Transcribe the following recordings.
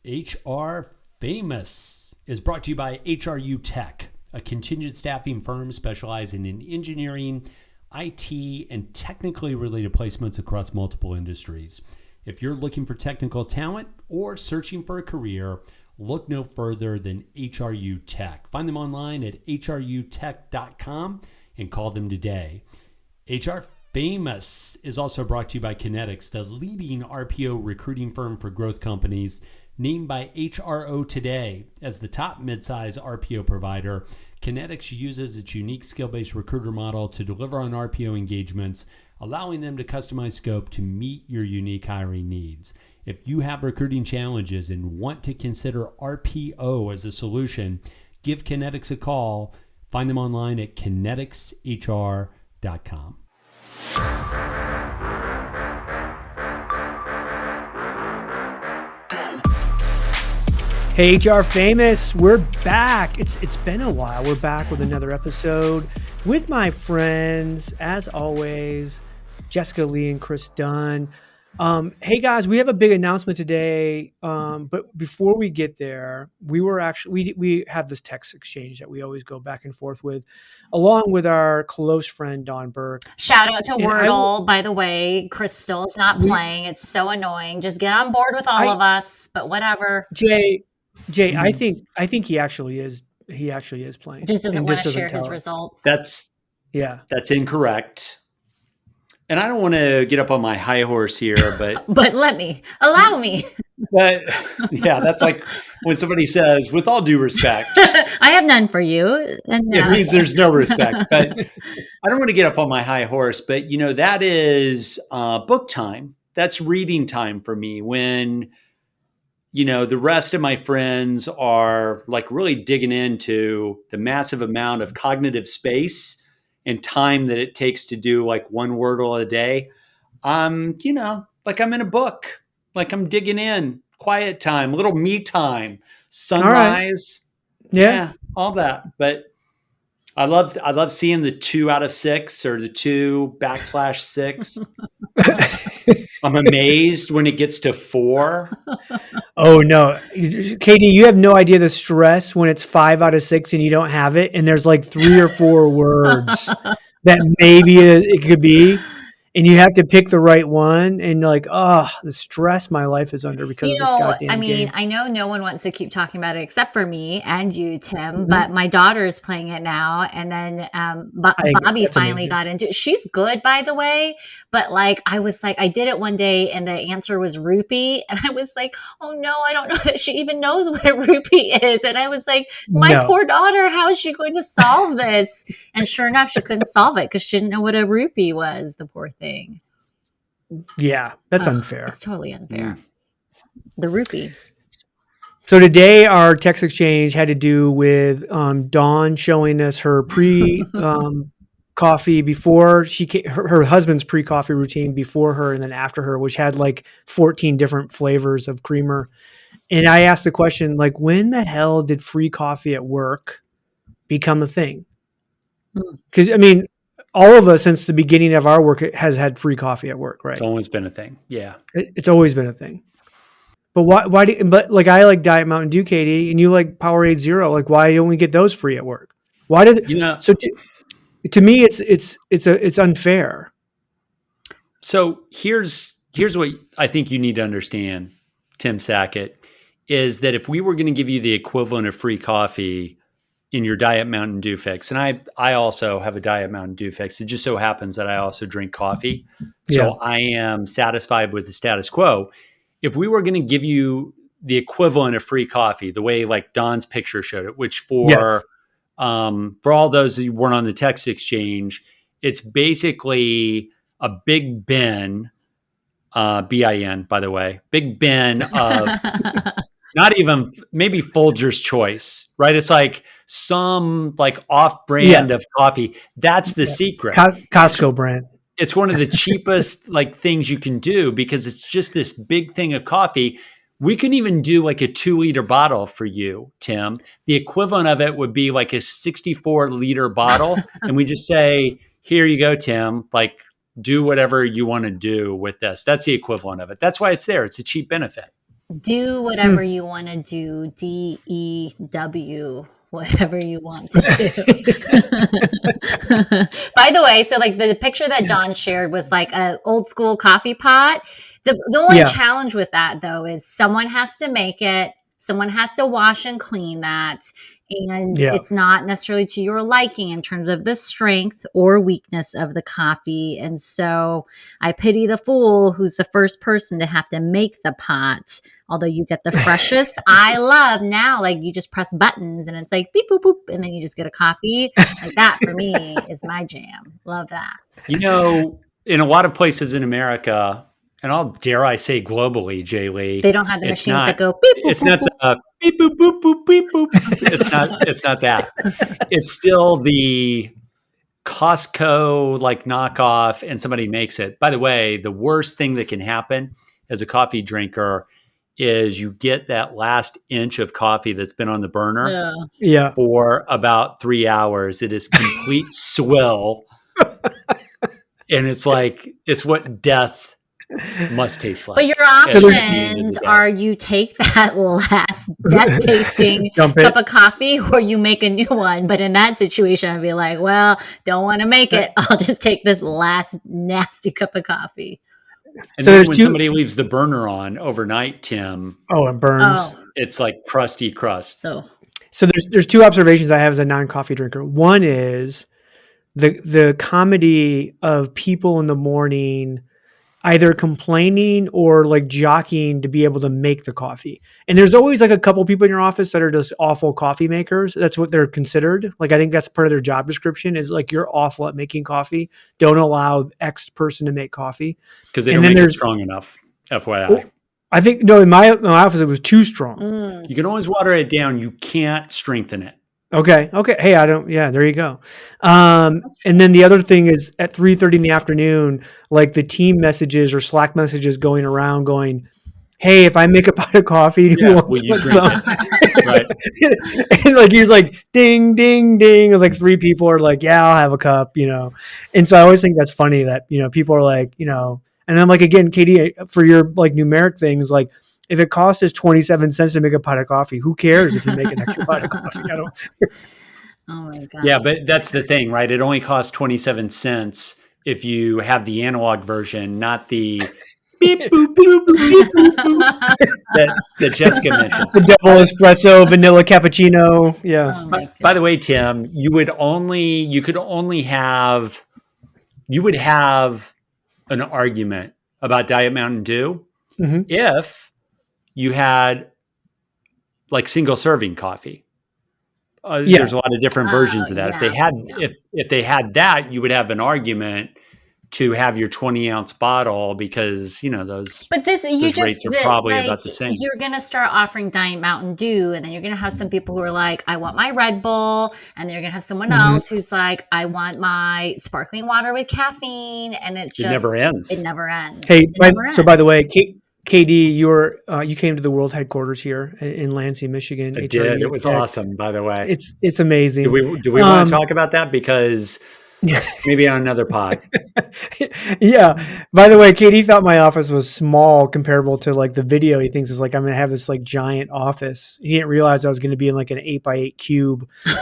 HR Famous is brought to you by HRU Tech, a contingent staffing firm specializing in engineering, IT, and technically related placements across multiple industries. If you're looking for technical talent or searching for a career, look no further than HRU Tech. Find them online at hrutech.com and call them today. HR Famous is also brought to you by Kinetics, the leading RPO recruiting firm for growth companies, named by HRO Today as the top midsize RPO provider. Kinetics uses its unique skill-based recruiter model to deliver on RPO engagements, allowing them to customize scope to meet your unique hiring needs. If you have recruiting challenges and want to consider RPO as a solution, give Kinetics a call. Find them online at kineticshr.com. Hey, HR Famous, we're back. It's been a while. We're back with another episode with my friends, as always, Jessica Lee and Chris Dunn. Hey guys, we have a big announcement today. But before we get there, we have this text exchange that we always go back and forth with, along with our close friend Don Burke. Shout out to Wordle, by the way. Chris still is not playing. It's so annoying. Just get on board with all of us. But whatever. Jay, I think he actually is. He actually is playing. Just doesn't want to share his results. That's incorrect. And I don't want to get up on my high horse here, but but allow me. But yeah, that's like when somebody says, "With all due respect," I have none for you. And it means there's no respect. But I don't want to get up on my high horse. But that is book time. That's reading time for me when the rest of my friends are like really digging into the massive amount of cognitive space and time that it takes to do like one Wordle a day. Like I'm in a book, like I'm digging in, quiet time, little me time, sunrise. Right. Yeah, all that. But I love seeing the 2 out of 6 or the 2\6. I'm amazed when it gets to 4. Oh no, Katie, you have no idea the stress when it's 5 out of 6 and you don't have it, and there's like 3 or 4 words that maybe it could be, and you have to pick the right one, and you're like, the stress my life is under because of this goddamn game. I know no one wants to keep talking about it except for me and you, Tim, but my daughter's playing it now, and then Bobby finally got into it. She's good, by the way, but like I was like, I did it one day and the answer was rupee, and I was like, oh no, I don't know that she even knows what a rupee is, and I was like, poor daughter, how is she going to solve this? And sure enough, she couldn't solve it because she didn't know what a rupee was, the poor thing. Yeah, that's unfair. It's totally unfair. The rupee. So today our text exchange had to do with Dawn showing us her coffee before her husband's pre-coffee routine before her and then after her, which had like 14 different flavors of creamer. And I asked the question, like, when the hell did free coffee at work become a thing? Because all of us since the beginning of our work has had free coffee at work, right? It's always been a thing. Yeah. It's always been a thing. But but like I like Diet Mountain Dew, Katie, and you like Powerade Zero. Like, why don't we get those free at work? Why did so to me it's unfair. So here's what I think you need to understand, Tim Sackett, is that if we were going to give you the equivalent of free coffee in your Diet Mountain Dew fix, and I also have a Diet Mountain Dew fix. It just so happens that I also drink coffee. So I am satisfied with the status quo. If we were going to give you the equivalent of free coffee, the way like Don's picture showed it, which for all those that weren't on the text exchange, it's basically a big bin, BIN, by the way, big bin of not even maybe Folger's Choice, right? It's like some like off-brand of coffee. That's the secret. Costco brand. It's one of the cheapest like things you can do because it's just this big thing of coffee. We can even do like a 2-liter bottle for you, Tim. The equivalent of it would be like a 64-liter bottle. And we just say, here you go, Tim, like do whatever you want to do with this. That's the equivalent of it. That's why it's there. It's a cheap benefit. Do whatever you want to do. DEW. Whatever you want to do. By the way, so like the picture that Don shared was like an old school coffee pot. The only challenge with that though is someone has to make it, someone has to wash and clean that, and it's not necessarily to your liking in terms of the strength or weakness of the coffee. And so I pity the fool who's the first person to have to make the pot. Although you get the freshest, I love now, like you just press buttons and it's like beep, boop, boop, and then you just get a coffee. Like that for me is my jam. Love that. You know, in a lot of places in America, and I'll dare I say globally, JLee, they don't have the machines that go beep, boop, it's not the beep, boop, boop, boop, beep, boop. It's not that. It's still the Costco like knockoff and somebody makes it. By the way, the worst thing that can happen as a coffee drinker is you get that last inch of coffee that's been on the burner for about 3 hours. It is complete swill. And it's like, it's what death must taste like. But your options are you take that last death tasting cup of coffee or you make a new one. But in that situation, I'd be like, well, don't want to make it. I'll just take this last nasty cup of coffee. And so then when somebody leaves the burner on overnight, Tim. Oh, it burns. It's like crusty crust. So there's two observations I have as a non-coffee drinker. One is the comedy of people in the morning either complaining or like jockeying to be able to make the coffee. And there's always like a couple people in your office that are just awful coffee makers. That's what they're considered. Like, I think that's part of their job description is like, you're awful at making coffee. Don't allow X person to make coffee. Because they don't make it strong enough, FYI. Well, I think, no, in my office, it was too strong. You can always water it down. You can't strengthen it. Okay. Hey, there you go. And then the other thing is at 3:30 in the afternoon, like the team messages or Slack messages going around going, hey, if I make a pot of coffee, who wants some? Right. And like, he's like, ding, ding, ding. It was like 3 people are like, yeah, I'll have a cup, And so I always think that's funny that, people are like, and I'm like, again, Katie, for your like numeric things, like, if it costs us 27 cents to make a pot of coffee, who cares if you make an extra pot of coffee? Oh my God. Yeah, but that's the thing, right? It only costs 27 cents if you have the analog version, not the beep, boop, boop, boop, boop, boop, that Jessica mentioned. The double espresso, vanilla cappuccino. Yeah. Oh by the way, Tim, you would have an argument about Diet Mountain Dew if you had like single serving coffee. There's a lot of different versions of that. If they had that, you would have an argument to have your 20-ounce bottle because those rates are probably about the same. You're gonna start offering Diet Mountain Dew, and then you're gonna have some people who are like, I want my Red Bull, and then you're gonna have someone else who's like, I want my sparkling water with caffeine, and it never ends. It never ends. Hey, by the way, KD, you came to the world headquarters here in Lansing, Michigan. I did. It was awesome, by the way. It's amazing. Do we want to talk about that? Because maybe on another pod. Yeah. By the way, KD thought my office was small comparable to like the video. He thinks it's like I'm going to have this like giant office. He didn't realize I was going to be in like an 8x8 cube. It's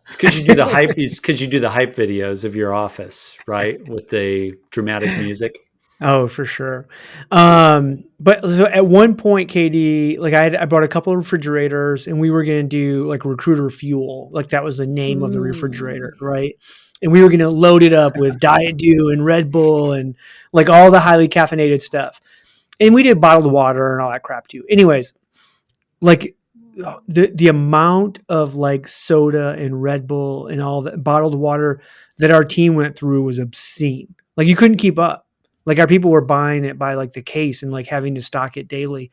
because you do the hype. It's because you do the hype videos of your office, right? With the dramatic music. Oh, for sure. But so at one point, KD, like I bought a couple of refrigerators and we were going to do like recruiter fuel. Like that was the name of the refrigerator. Right. And we were going to load it up with Diet Dew and Red Bull and like all the highly caffeinated stuff. And we did bottled water and all that crap too. Anyways, like the amount of like soda and Red Bull and all that bottled water that our team went through was obscene. Like you couldn't keep up. Like our people were buying it by like the case and like having to stock it daily.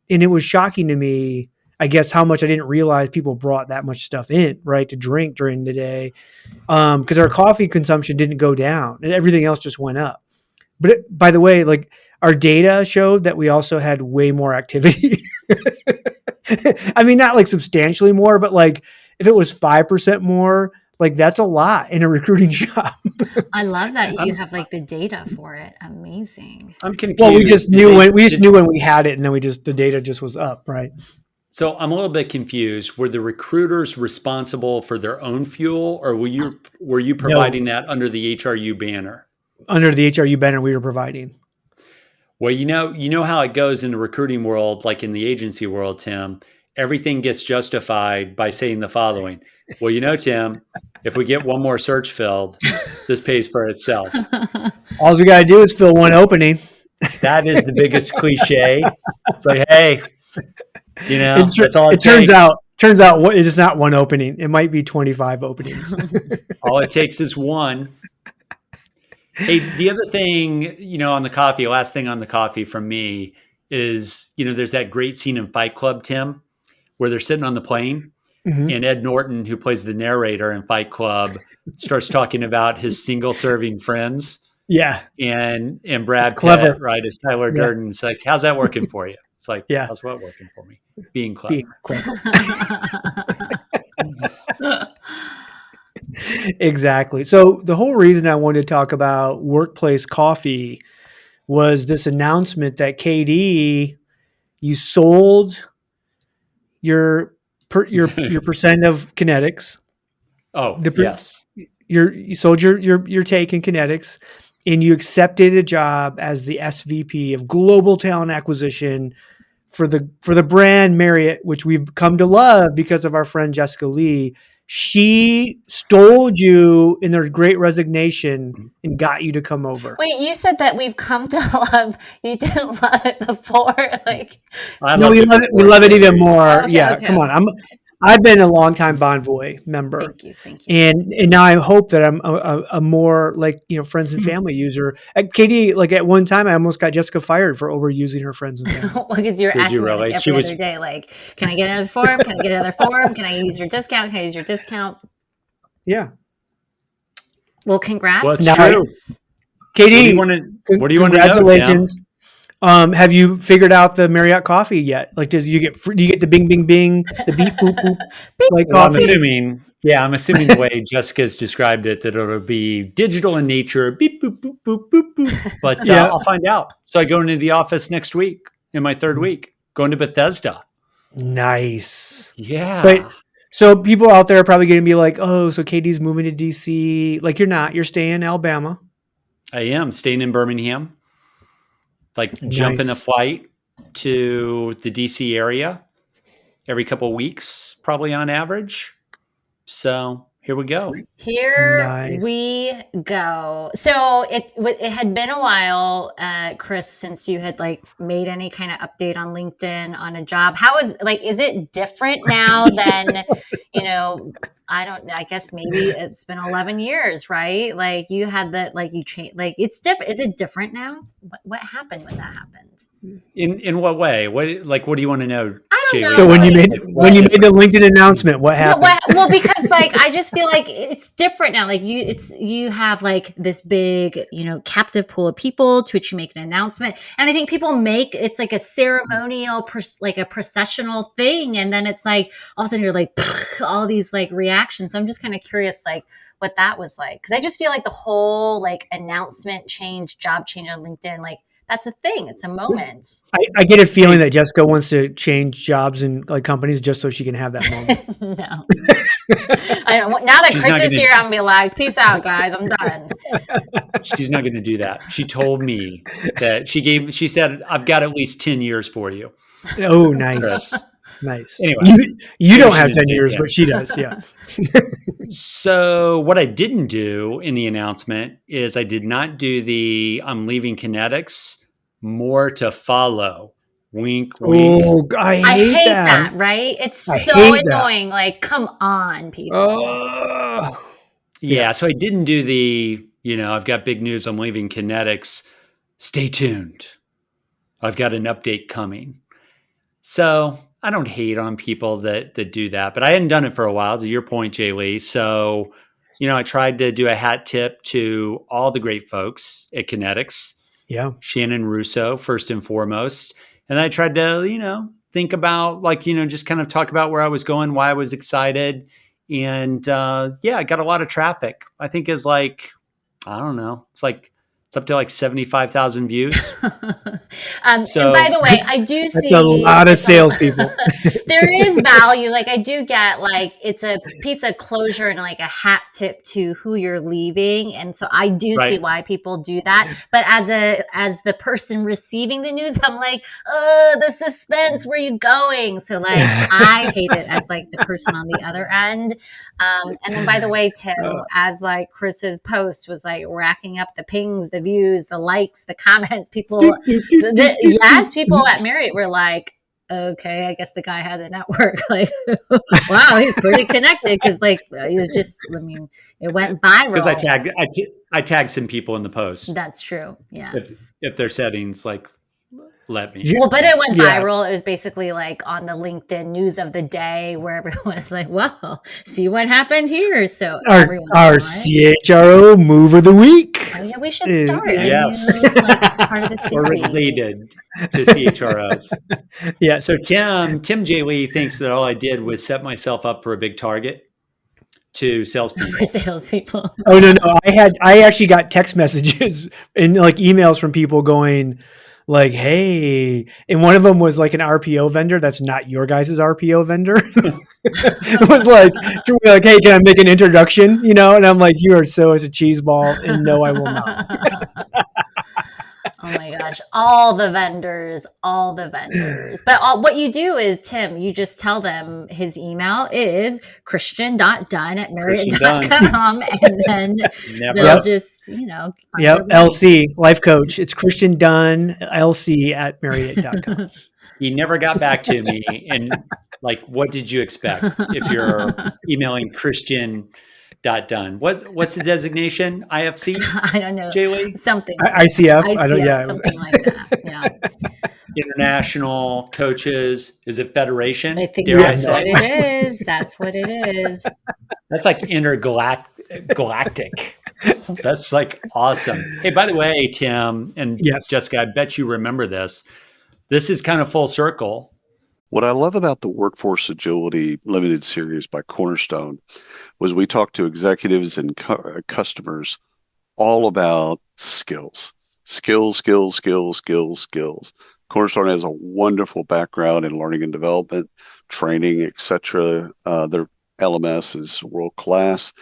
And it was shocking to me, I guess, how much I didn't realize people brought that much stuff in, right, to drink during the day. Because our coffee consumption didn't go down and everything else just went up. But by the way, like our data showed that we also had way more activity. I mean, not like substantially more, but like if it was 5% more, Like that's a lot in a recruiting job. I love that you have like the data for it. Amazing. I'm confused. Well, we just knew when we had it, and then the data just was up, right? So I'm a little bit confused. Were the recruiters responsible for their own fuel, or were you providing that under the HRU banner? Under the HRU banner, we were providing. Well, you know how it goes in the recruiting world, like in the agency world, Tim. Everything gets justified by saying the following. Well, Tim, if we get one more search filled, this pays for itself. All we got to do is fill one opening. That is the biggest cliche. It's like, hey, that's all it turns takes. Turns out it is not one opening. It might be 25 openings. All it takes is one. Hey, the other thing, on the coffee, last thing on the coffee from me is, there's that great scene in Fight Club, Tim, where they're sitting on the plane and Ed Norton, who plays the narrator in Fight Club, starts talking about his single serving friends. Yeah. And Brad Pitt, right, as Tyler Durden's like, how's that working for you? It's like, how's what working for me? Being clever. Exactly. So the whole reason I wanted to talk about workplace coffee was this announcement that KD, you sold your percent of Kinetics. Oh, yes. You sold your take in Kinetics, and you accepted a job as the SVP of Global Talent Acquisition for the brand Marriott, which we've come to love because of our friend JLee. She stole you in their great resignation and got you to come over. Wait, you said that we've come to love. You didn't love it before, like. We love it even more. Okay. Come on. I've been a longtime Bonvoy member. Thank you. And now I hope that I'm a more friends and family user. At KD, at one time I almost got Jessica fired for overusing her friends and family. Because you're asking me every other day, like, can I get another form? Can I get another form? Can I use your discount? Can I use your discount? Yeah. Well, congrats. Well, it's true. KD, what do you want to know? Congratulations. Have you figured out the Marriott coffee yet? Do you get the bing, bing, bing, the beep, boop, boop, like coffee? I'm assuming the way Jessica's described it, that it'll be digital in nature, beep, boop, boop, boop, boop, boop. But I'll find out. So I go into the office next week, in my third week, going to Bethesda. Nice. Yeah. But so people out there are probably going to be like, oh, so KD's moving to DC. You're not. You're staying in Alabama. I am staying in Birmingham. Jumping a flight to the DC area every couple of weeks, probably on average. So here we go. Here we go. So it had been a while, Chris, since you had made any kind of update on LinkedIn on a job. How is it different now than, I don't know, I guess maybe it's been 11 years, right? You had that, you changed, it's different. Is it different now? What happened when that happened? In what way? What do you want to know? I don't know. So when you made the LinkedIn announcement, what happened? Well, because I just feel like it's different now. You have this big, captive pool of people to which you make an announcement, and I think people make it's a ceremonial, a processional thing, and then it's all of a sudden you're all these reactions. So I'm just kind of curious, what that was like, because I just feel the whole announcement change, job change on LinkedIn, that's a thing. It's a moment. I get a feeling that Jessica wants to change jobs in companies just so she can have that moment. No. I don't. Now that Chris is here, I'm going to be peace out, guys. I'm done. She's not going to do that. She told me that she said, I've got at least 10 years for you. Oh, nice. Chris. Nice. Anyway. You don't have 10 years, but she does. Yeah. So what I didn't do in the announcement is I did not do the I'm leaving Kinetics, more to follow. Wink, wink. Oh, I hate that. Right? It's so annoying. Come on, people. Yeah. So I didn't do the, I've got big news. I'm leaving Kinetics. Stay tuned. I've got an update coming. So I don't hate on people that do that, but I hadn't done it for a while, to your point, JLee. So, I tried to do a hat tip to all the great folks at Kinetics. Yeah. Shannon Russo, first and foremost. And I tried to, think about just kind of talk about where I was going, why I was excited. And I got a lot of traffic. I think is like, I don't know. It's up to like 75,000 views. And by the way, I do see that's a lot of salespeople. There is value. Like I do get like it's a piece of closure and like a hat tip to who you're leaving, and so I do see why people do that. But as the person receiving the news, I'm like, the suspense. Where are you going? So like I hate it as like the person on the other end. And then by the way, Tim, as like Chris's post was like racking up the pings, the views, the likes, the comments, people at Marriott were like, okay, I guess the guy has a network. Like, wow, he's pretty connected because like it went viral. Because I tagged some people in the post. That's true. Yeah. If their settings like let me. Well, but it went viral. It was basically like on the LinkedIn news of the day where everyone was like, well, see what happened here. So our CHRO move of the week. Oh, yeah, we should start. Yes. Part of the series. We're related to CHROs. Yeah. So Tim JLee thinks that all I did was set myself up for a big target to salespeople. For salespeople. Oh, no. I actually got text messages and like emails from people going, like, hey, and one of them was like an RPO vendor that's not your guys' RPO vendor. It was like, hey, can I make an introduction? You know, and I'm like, you are so as a cheese ball, and no, I will not. Oh my gosh, all the vendors. But what you do is, Tim, you just tell them his email is christian.dunn@marriott.com, and then they'll just, LC, life coach. It's Christian Dunn, LC@marriott.com. He never got back to me. And like, what did you expect if you're emailing Christian.Dunn? What's the designation? IFC? I don't know. JLee? Something. ICF? I don't. Yeah. Something like that. Yeah. International coaches. Is it federation? I think that's what it is. That's what it is. That's like intergalactic. That's like awesome. Hey, by the way, Tim and Jessica, I bet you remember this. This is kind of full circle. What I love about the Workforce Agility Limited Series by Cornerstone was we talked to executives and customers all about skills. Cornerstone has a wonderful background in learning and development, training, etc. Their LMS is world class,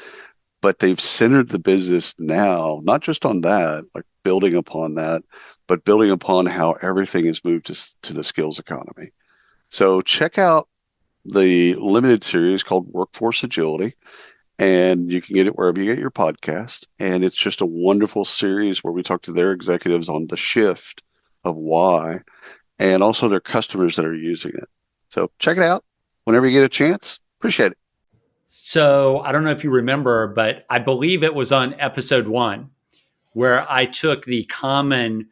but they've centered the business now, not just on that, like building upon that, but building upon how everything is moved to the skills economy. So check out the limited series called Workforce Agility, and you can get it wherever you get your podcast. And it's just a wonderful series where we talk to their executives on the shift of why, and also their customers that are using it. So check it out whenever you get a chance. Appreciate it. So I don't know if you remember, but I believe it was on episode 1 where I took the common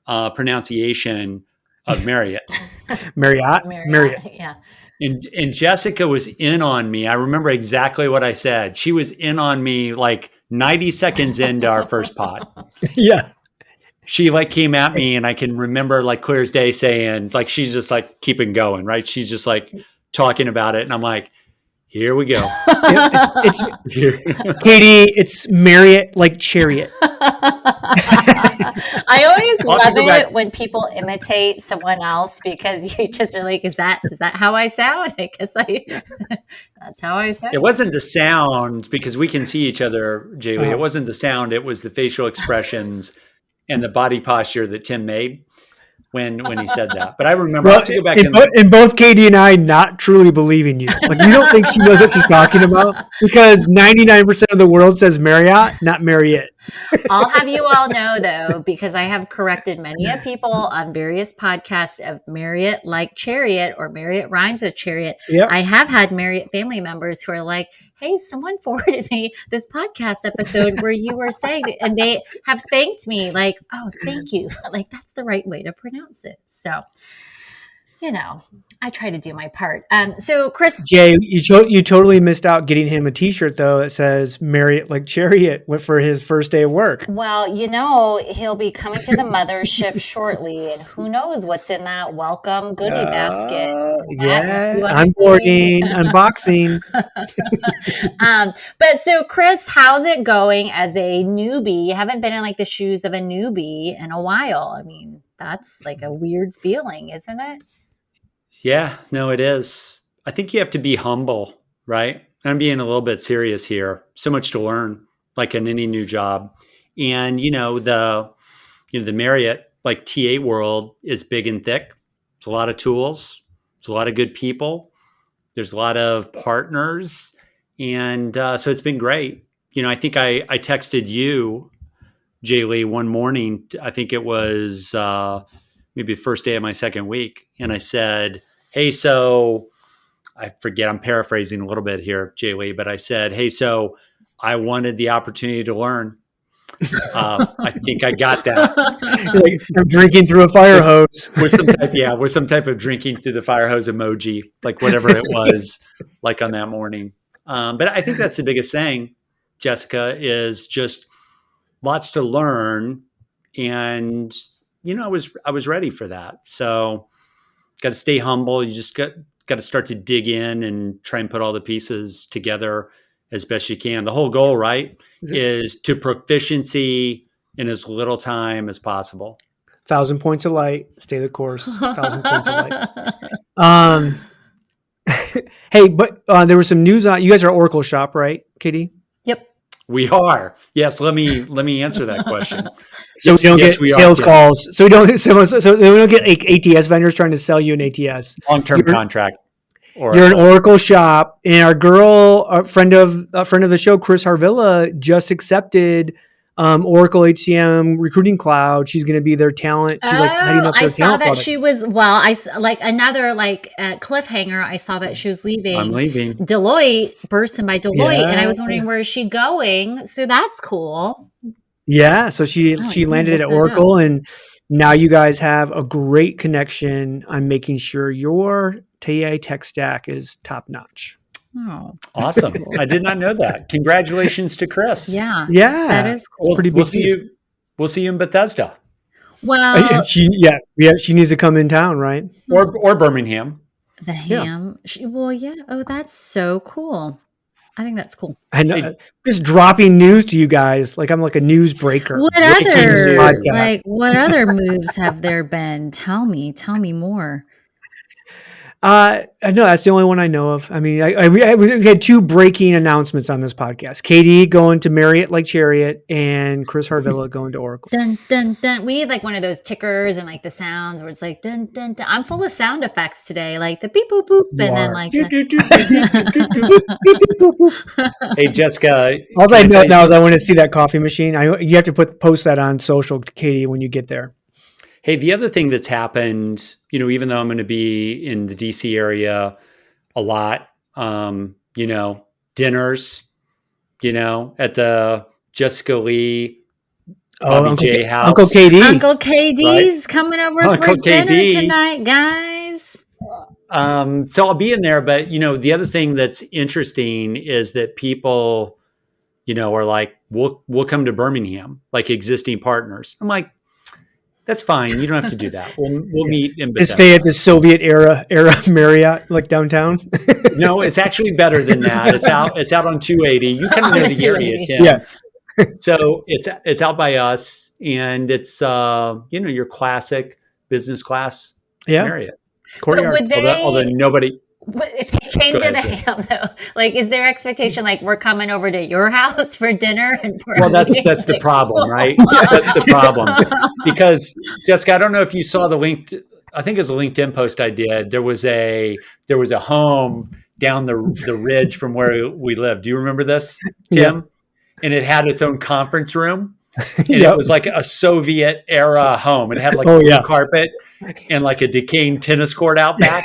pronunciation of Marriott. Marriott. Yeah. And Jessica was in on me. I remember exactly what I said. She was in on me like 90 seconds into our first pod. Yeah. She like came at me, and I can remember like clear as day saying, like, she's just like keeping going, right? She's just like talking about it. And I'm like, here we go. It's Katie, it's Marriott like chariot. I always love it when people imitate someone else, because you just are like, is that how I sound? I guess that's how I sound. It wasn't the sound, because we can see each other, JLee. It wasn't the sound. It was the facial expressions and the body posture that Tim made when he said that. But I remember, I have to go back and both Katie and I not truly believing you. Like, we don't think she knows what she's talking about, because 99% of the world says Marriott, not Marriott. I'll have you all know, though, because I have corrected many of people on various podcasts of Marriott like chariot, or Marriott rhymes with chariot. Yep. I have had Marriott family members who are like, hey, someone forwarded me this podcast episode where you were saying, and they have thanked me like, oh, thank you. Like, that's the right way to pronounce it. So I try to do my part. So Chris, Jay, you totally missed out getting him a T-shirt though that says "Marriott like chariot" for his first day of work. Well, he'll be coming to the mothership shortly, and who knows what's in that welcome goodie basket. Onboarding, unboxing. But so Chris, how's it going as a newbie? You haven't been in like the shoes of a newbie in a while. I mean, that's like a weird feeling, isn't it? Yeah, no, it is. I think you have to be humble, right? I'm being a little bit serious here. So much to learn, like in any new job. And, the Marriott, like T8 world is big and thick. It's a lot of tools. It's a lot of good people. There's a lot of partners. And so it's been great. I think I texted you, JLee, one morning. I think it was maybe the first day of my second week. And I said, hey, so I forget, I'm paraphrasing a little bit here, JLee, but I said, hey, so I wanted the opportunity to learn. I think I got that. Like, I'm drinking through a fire hose. with some type of drinking through the fire hose emoji, like whatever it was, like on that morning. But I think that's the biggest thing, Jessica, is just lots to learn. And, I was ready for that. So got to stay humble. You just got to start to dig in and try and put all the pieces together as best you can. The whole goal, right, is to proficiency in as little time as possible. 1,000 points of light. Stay the course. 1,000 points of light. Hey, but there was some news on. You guys are Oracle shop, right, Katie? Yep. We are. Yes. Let me answer that question. So we don't get sales calls. So we don't get like ATS vendors trying to sell you an ATS long-term contract. You're an Oracle shop, and a friend of the show, Chris Harvilla, just accepted Oracle HCM Recruiting Cloud. She's going to be their talent. She's heading up their talent. I saw that she was. Well, another cliffhanger. I saw that she was leaving. I'm leaving Deloitte, bursting by Deloitte, and I was wondering where is she going. So that's cool. Yeah, so she landed at Oracle, and now you guys have a great connection on making sure your TA tech stack is top notch. Oh, awesome! I did not know that. Congratulations to Chris. Yeah, that is cool. We'll see you. We'll see you in Bethesda. Well, she needs to come in town, right? Or Birmingham. The ham. Yeah. Oh, that's so cool. I think that's cool. I know. Just dropping news to you guys, like I'm like a news breaker. What other moves have there been? Tell me more. No, that's the only one I know of. I mean, we had two breaking announcements on this podcast. Katie going to Marriott like chariot, and Chris Harvilla going to Oracle. Dun, dun, dun. We need like one of those tickers and like the sounds where it's like dun, dun, dun. I'm full of sound effects today, like the beep, boop, boop, and then like Hey, Jessica. All I know now is I want to see that coffee machine. You have to post that on social, Katie, when you get there. Hey, the other thing that's happened, even though I'm going to be in the DC area a lot, dinners, at the Jessica Lee, J house. Uncle KD. Uncle KD's coming over for dinner tonight, guys. So I'll be in there, but the other thing that's interesting is that people, are like, we'll come to Birmingham, like existing partners. I'm like, that's fine. You don't have to do that. We'll meet in Bethesda. And stay at the Soviet era Marriott, like downtown. No, it's actually better than that. It's out on 280. You kind of know the area, Tim. Yeah. So it's out by us, and it's your classic business class Marriott Courtyard. Although nobody. If they came to the ham, though, like, is their expectation like we're coming over to your house for dinner? Well, that's the problem, right? That's the problem, because Jessica, I don't know if you saw the link. I think it was a LinkedIn post I did. There was a home down the ridge from where we live. Do you remember this, Tim? Yep. And it had its own conference room. And It was like a Soviet era home. It had like blue carpet and like a decaying tennis court out back,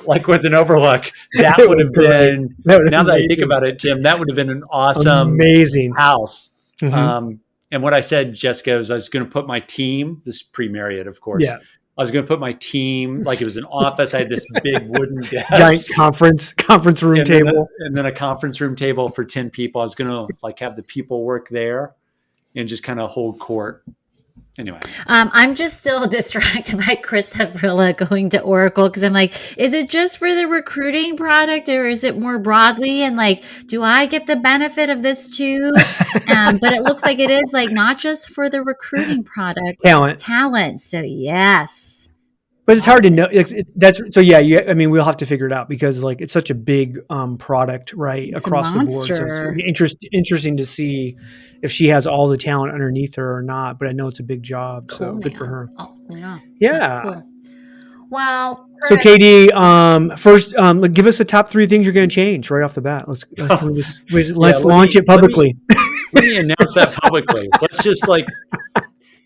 like with an overlook. That would have been, now that I think about it, Tim, that would have been an amazing house. Mm-hmm. And what I said, Jessica, is I was going to put my team, this is pre-Marriott, of course. Yeah. I I was going to put my team, like it was an office. I had this big wooden desk. Giant conference room table. And then a conference room table for 10 people. I was going to like have the people work there and just kind of hold court. Anyway. I'm just still distracted by Chris Havrilla going to Oracle because I'm like, is it just for the recruiting product or is it more broadly? And like, do I get the benefit of this too? But it looks like it is like not just for the recruiting product. Talent. So yes. But it's hard to know. I mean, we'll have to figure it out because like it's such a big product, right, It's across a the board. So it's interesting to see if she has all the talent underneath her or not. But I know it's a big job, Cool, so good man. for her. Oh, yeah. Yeah. That's cool. Well, So Katie, first, give us the top 3 things you're going to change right off the bat. Let's launch it publicly. Let me announce that publicly. Let's just like.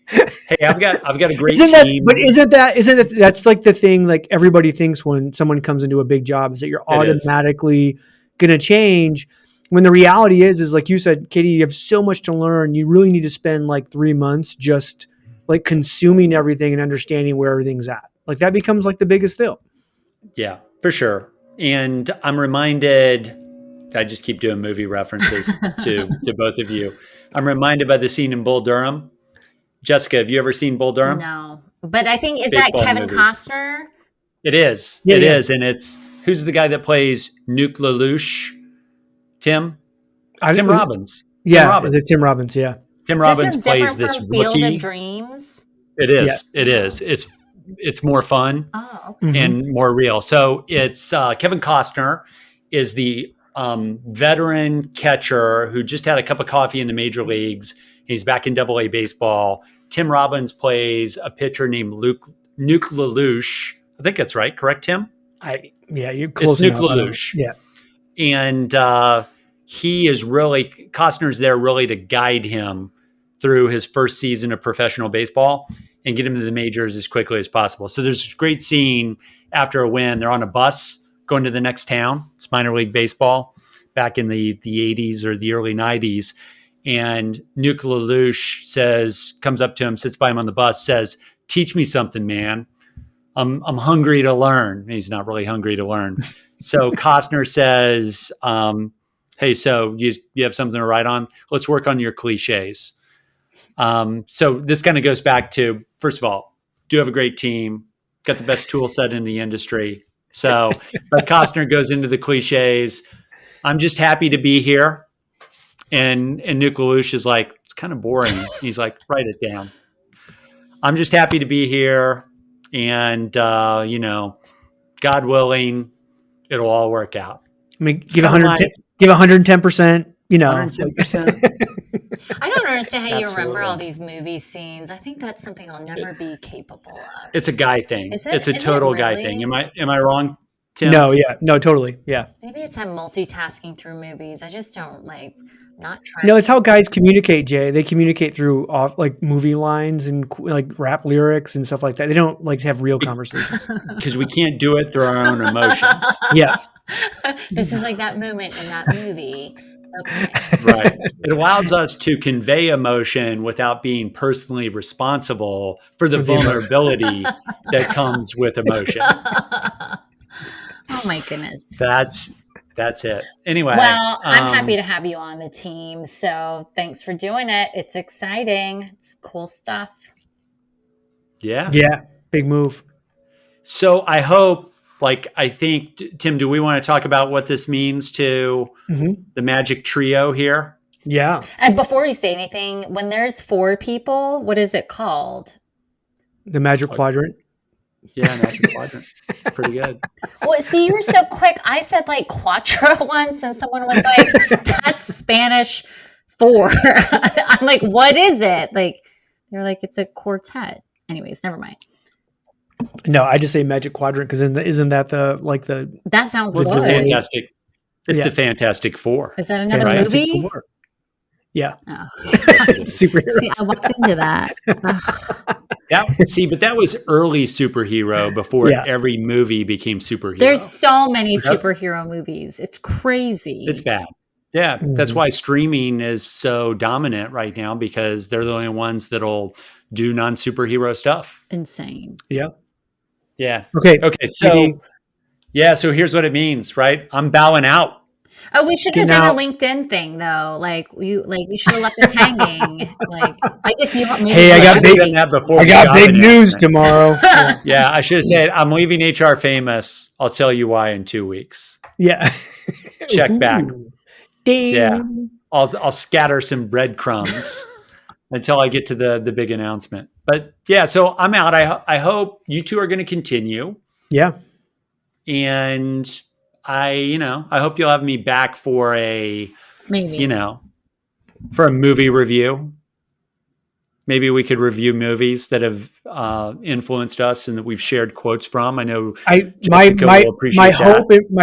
Hey, I've got a great team. Isn't that that's like the thing like everybody thinks when someone comes into a big job is that you're automatically going to change when the reality is like you said, Katie, you have so much to learn. You really need to spend like 3 months just like consuming everything and understanding where everything's at. Like that becomes like the biggest deal. Yeah, for sure. And I'm reminded, I just keep doing movie references to both of you. I'm reminded by the scene in Bull Durham. Jessica, have you ever seen Bull Durham? No, but I think, is that Kevin movie. Costner? It is. It is. And it's, who's the guy that plays Nuke LaLoosh? Tim Robbins. Yeah. Tim Robbins. Is it Tim Robbins? Yeah. Tim Robbins plays this from rookie. Field of Dreams? It is. Yeah. It is. It's more fun and more real. So it's Kevin Costner is the veteran catcher who just had a cup of coffee in the major leagues. He's back in Double-A baseball. Tim Robbins plays a pitcher named Nuke LaLoosh. I think that's right. Correct, Tim? You're close enough. Nuke LaLoosh. Yeah. And Costner's there really to guide him through his first season of professional baseball and get him to the majors as quickly as possible. So there's a great scene after a win. They're on a bus going to the next town. It's minor league baseball back in the 80s or the early 90s. And Nuke LaLoosh comes up to him, sits by him on the bus, says, "Teach me something, man. I'm hungry to learn." And he's not really hungry to learn. So Costner says, "Hey, so you have something to write on? Let's work on your cliches." So this kind of goes back to, first of all, do have a great team, got the best tool set in the industry. So, but Costner goes into the cliches. "I'm just happy to be here." And Nuke LaLoosh is like, "It's kind of boring." He's like, "Write it down. I'm just happy to be here. And, God willing, it'll all work out." I mean, give 110%, 110%. I don't understand how you remember Absolutely. all these movie scenes. I think that's something I'll never be capable of. It's a guy thing. Is it? It's a Is it total guy really? thing. Am I wrong, Tim? No, totally. Yeah. Maybe it's I'm multitasking through movies. I just don't not try. No, it's how guys communicate, Jay. They communicate through like movie lines and like rap lyrics and stuff like that. They don't like have real conversations. Because we can't do it through our own emotions. Yes. This is like that moment in that movie. Okay. Right. It allows us to convey emotion without being personally responsible for the vulnerability that comes with emotion. Oh my goodness. That's it. Anyway. Well, I'm happy to have you on the team. So thanks for doing it. It's exciting. It's cool stuff. Yeah. Yeah. Big move. So I hope, I think, Tim, do we want to talk about what this means to the magic trio here? Yeah. And before you say anything, when there's 4 people, what is it called? The magic quadrant. Yeah, magic quadrant. It's pretty good. Well, see, you were so quick. I said quattro once, and someone was like, "That's Spanish 4." I'm like, "What is it?" They're like, "It's a quartet." Anyways, never mind. No, I just say magic quadrant because isn't that the That sounds It's good. the Fantastic. It's the Fantastic Four. Is that another Fantastic movie? Four. Yeah. Oh. Superheroes. See, I walked into that. But that was early superhero before every movie became superhero. There's so many superhero movies. It's crazy. It's bad. Yeah, that's why streaming is so dominant right now because they're the only ones that'll do non-superhero stuff. Insane. Yeah. Yeah. Okay. Okay. So, yeah. So here's what it means, right? I'm bowing out. Oh, we should have done a LinkedIn thing though. Like we should have left this hanging. Like I guess you maybe Hey, I got big news tomorrow. Yeah, I should have said I'm leaving HR Famous. I'll tell you why in 2 weeks. Yeah. Check back. Ding. Yeah. I'll scatter some breadcrumbs until I get to the big announcement. But yeah, so I'm out. I hope you two are going to continue. Yeah. And I hope you'll have me back for a for a movie review. Maybe we could review movies that have influenced us and that we've shared quotes from. I know my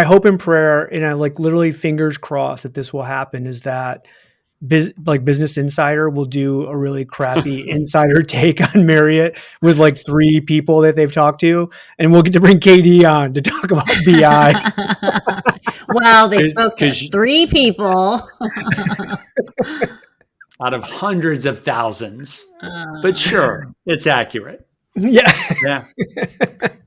hope and prayer, and I like literally fingers crossed that this will happen, is that Business Insider will do a really crappy insider take on Marriott with like 3 people that they've talked to, and we'll get to bring KD on to talk about BI. Well, they spoke to 3 people. Out of hundreds of thousands. But sure, it's accurate. Yeah.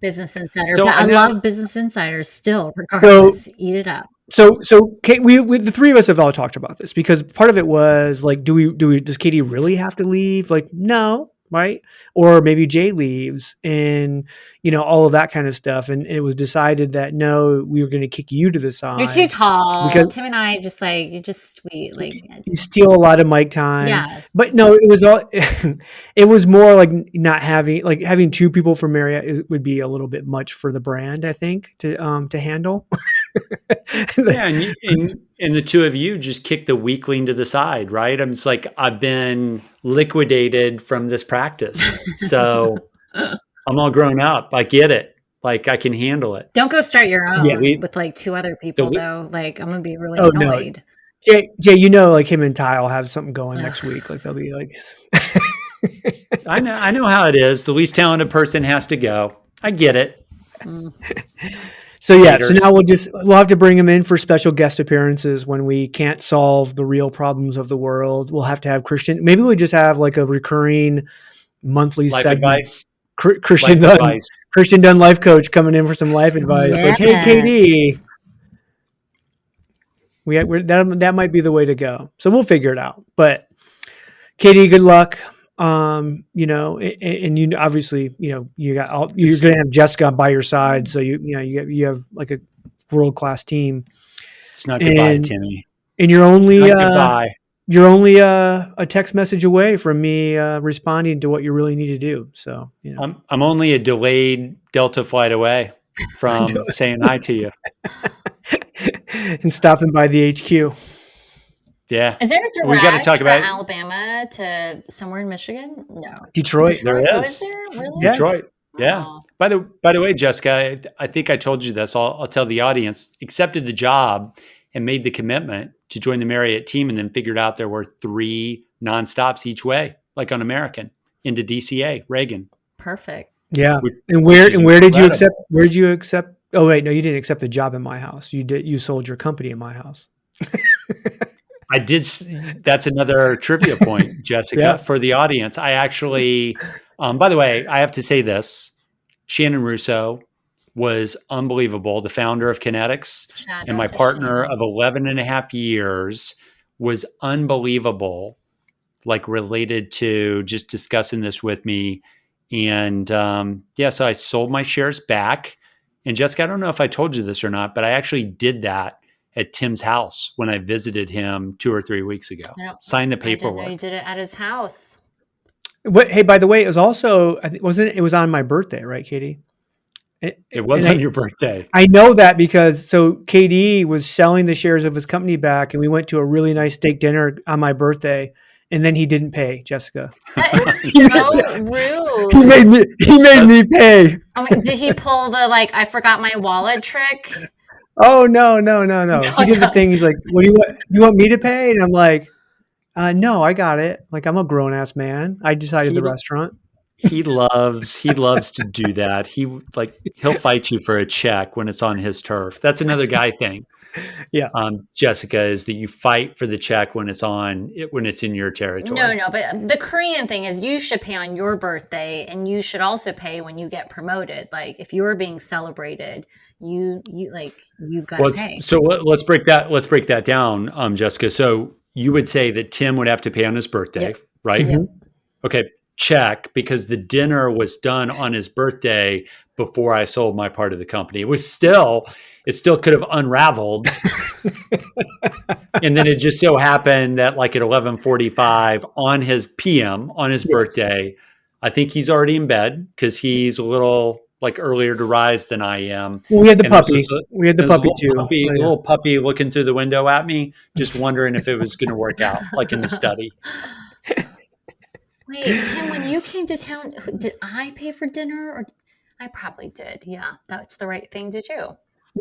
Business Insider. So I love Business Insiders still, regardless. Eat it up. So Kate, we the 3 of us have all talked about this, because part of it was like, does Katie really have to leave? Like, no, right? Or maybe Jay leaves, and all of that kind of stuff. And it was decided that no, we were going to kick you to the side. You're too tall. Because Tim and I just you're just sweet. Like you steal a lot of mic time. Yeah. But no, it was all. It was more like not having 2 people from Marriott would be a little bit much for the brand, I think, to handle. Yeah, and the 2 of you just kick the weakling to the side, right? I'm just like, I've been liquidated from this practice, so I'm all grown up. I get it. Like I can handle it. Don't go start your own with like 2 other people though. Like I'm gonna be really annoyed. No. Jay, like him and Ty will have something going next week. Like they'll be like, I know how it is. The least talented person has to go. I get it. So yeah, so now we'll have to bring him in for special guest appearances when we can't solve the real problems of the world. We'll have to have Christian. Maybe we just have like a recurring monthly life segment. Advice. Christian Dunn, life coach, coming in for some life advice. Yeah. Like, hey, KD, that might be the way to go. So we'll figure it out. But KD, good luck. And obviously, you're going to have Jessica by your side. So you have like a world-class team. It's not goodbye, Timmy. And you're only a text message away from me responding to what you really need to do. So, I'm only a delayed Delta flight away from saying hi to you and stopping by the HQ. Yeah. Is there a direct we got to talk about Alabama to somewhere in Michigan? No. Detroit. There is. Oh, is there? Really? Yeah. Detroit. Yeah. Oh. By the way, Jessica, I think I told you this. I'll tell the audience. Accepted the job and made the commitment to join the Marriott team, and then figured out there were 3 nonstops each way, like on American, into DCA, Reagan. Perfect. Yeah. And where did you accept? Where did you accept? Oh wait, no, you didn't accept the job in my house. You sold your company in my house. I did. That's another trivia point, Jessica, for the audience. I actually, by the way, I have to say this. Shannon Russo was unbelievable. The founder of Kinetics and my partner of 11 and a half years was unbelievable, like related to just discussing this with me. And so I sold my shares back. And Jessica, I don't know if I told you this or not, but I actually did that at Tim's house when I visited him 2 or 3 weeks ago. Signed the paperwork. I didn't know you did it at his house. Hey, by the way, it was also, it was on my birthday, right, Katie? It was on your birthday. I know that because KD was selling the shares of his company back, and we went to a really nice steak dinner on my birthday, and then he didn't pay, Jessica. That is so rude. He made me pay. Did he pull the I forgot my wallet trick? Oh no. He did the thing. He's like, "What do you want? You want me to pay?" And I'm like, "No, I got it. Like I'm a grown ass man. I decided the restaurant." He loves to do that. He'll fight you for a check when it's on his turf. That's another guy thing. Yeah. Jessica, is that you fight for the check when it's in your territory. No, but the Korean thing is you should pay on your birthday, and you should also pay when you get promoted. Like if you're being celebrated, you've got to pay. So let's break that down, Jessica. So you would say that Tim would have to pay on his birthday, right? Yep. Okay, check, because the dinner was done on his birthday before I sold my part of the company. It still could have unraveled. And then it just so happened that like at 11:45 on his birthday, I think he's already in bed because he's a little like earlier to rise than I am. Well, we had the puppy. We had the puppy too. Little puppy looking through the window at me, just wondering if it was going to work out, like in the study. Wait, Tim, when you came to town, did I pay for dinner? Or I probably did. Yeah, that's the right thing to do.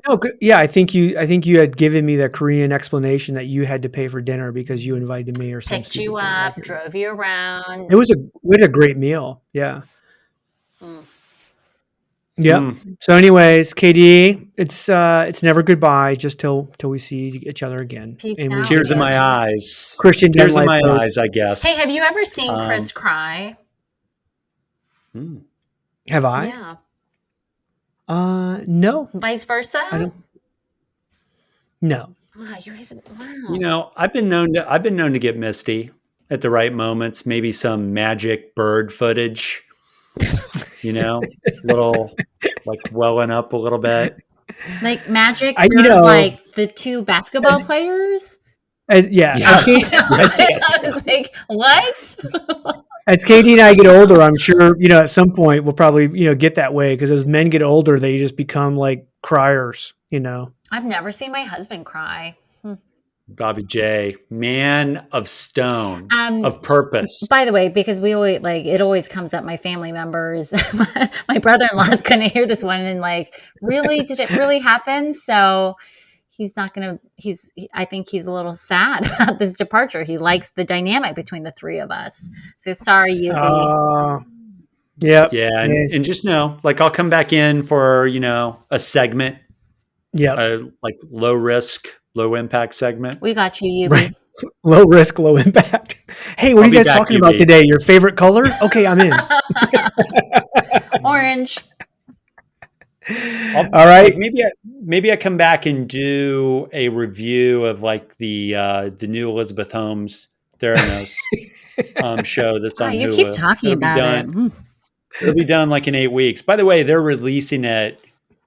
No, yeah, I think you had given me the Korean explanation that you had to pay for dinner because you invited me or something. Picked you up, drove you around. We had a great meal. Yeah. Yeah. So anyways, KD, it's never goodbye just till we see each other again. Tears in my eyes. Christian tears in my eyes, I guess. Hey, have you ever seen Chris cry? Have I? Yeah. No. Vice versa? No. Wow. I've been known to get misty at the right moments, maybe some magic bird footage. Little like welling up a little bit. Like magic, like the two basketball players? Yes. I was like, what? As Katie and I get older, I'm sure, at some point we'll probably, get that way because as men get older, they just become like criers, I've never seen my husband cry. Bobby J, man of stone, of purpose. By the way, because we always it always comes up, my family members, my brother-in-law's going to hear this one and really, did it really happen? So he's not going to, I think he's a little sad about this departure. He likes the dynamic between the three of us. So sorry, Yuzi. Yeah. And just know, I'll come back in for, a segment. Yeah. Like low risk, low impact segment. We got you, Yubi. Right. Low risk, low impact. Hey, what are you guys talking about today? Your favorite color? Okay, I'm in. Orange. All right. Maybe I come back and do a review of the new Elizabeth Holmes Theranos show that's on Hulu. You keep talking about it. It'll be done in 8 weeks. By the way, they're releasing it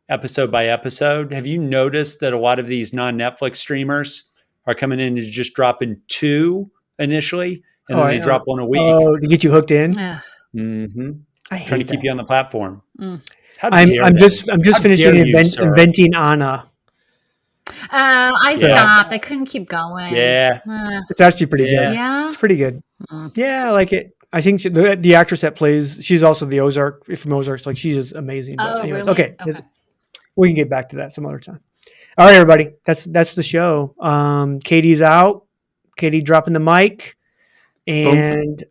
episode by episode. Have you noticed that a lot of these non-Netflix streamers are coming in and just dropping 2 initially, and then they drop 1 a week? Oh, to get you hooked in? Mm-hmm. Trying to keep you on the platform. I'm just finishing inventing Anna. I stopped. I couldn't keep going. Yeah. It's actually pretty good. Yeah. It's pretty good. Yeah, I like it. I think the actress that plays, she's also the Ozark from Ozarks. She's just amazing. But anyways, really? Okay. We can get back to that some other time. All right, everybody. That's the show. Katie's out. Katie dropping the mic, and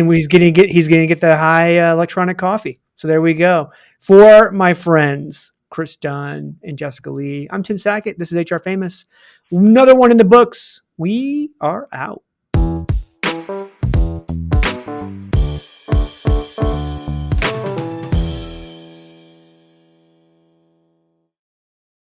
he's gonna get the high electronic coffee. So there we go. For my friends, Chris Dunn and Jessica Lee, I'm Tim Sackett. This is HR Famous. Another one in the books. We are out.